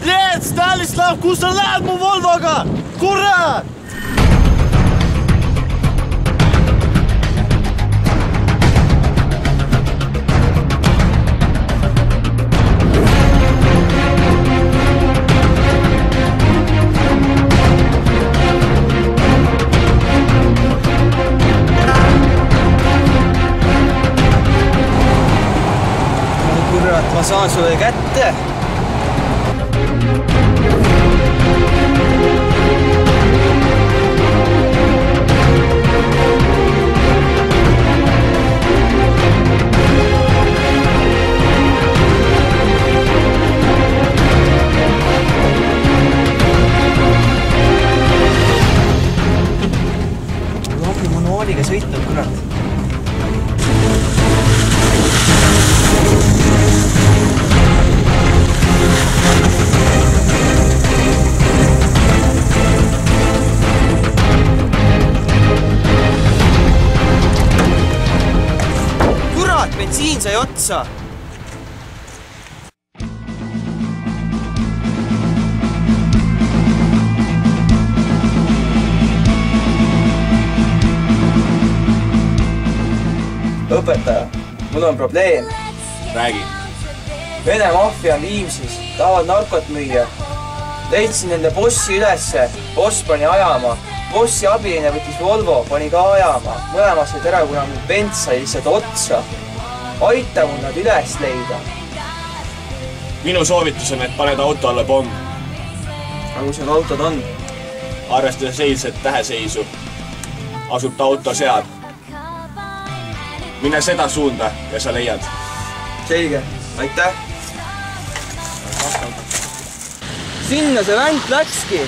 Teed, Stanislav, kus sa lähed mu Volvoga? Kurat! Kurat, ma saan sulle kätte. Lampi manuaaliga sõitnud, kurat. Bensiin sai otsa. Õpetaja, mul on probleem. Räägi. Vene maffia on Viimsis, tahavad narkot müüa. Leidsin nende bossi ülesse, boss pani ajama. Bossi abiline võttis Volvo, pani ka ajama. Mõlemas said ära, kuna mul vents sai lihtsalt otsa. Aita mul nad üles leida. Minu soovitus on, et paned auto alla pomm. Aga kus need autod on? Arvestades eilset täheseisu. Asub ta auto seal. Mine seda suunda ja sa leiad. Selge, aitäh. Sinna see vänt läkski.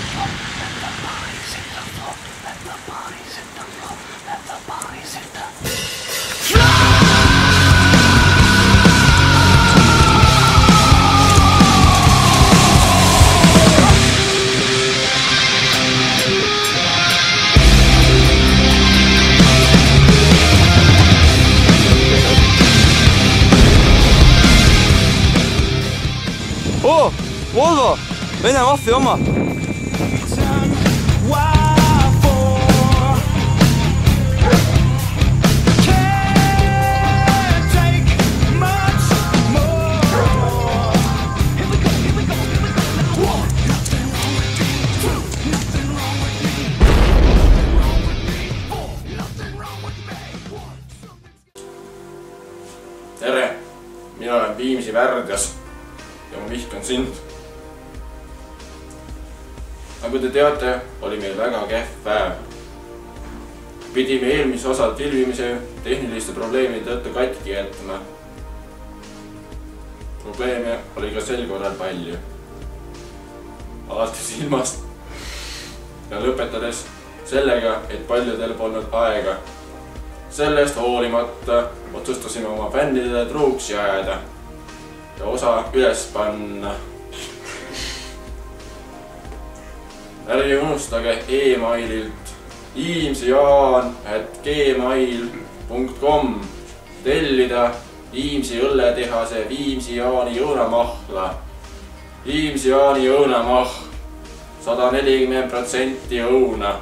Oo, Volvo, Vene maffia oma. Tere, mina olen Viimsi Värdjas ja ma vihkan sind. Nagu te teate, oli meil väga kehv päev. Pidime eelmise osa filmimise tehniliste probleemide tõttu katki jätma. Probleeme oli ka sel korral palju. Alates ilmast ja lõpetades sellega, et paljudel polnud aega. Sellest hoolimata otsustasime oma fännidele truuks jääda ja osa üles panna. Ärge unustage e-maililt imsijaan@gmail.com tellida Viimsi õlletehase Viimsi Jaani õunamahla. Viimsi Jaani õunamahl 140% õuna.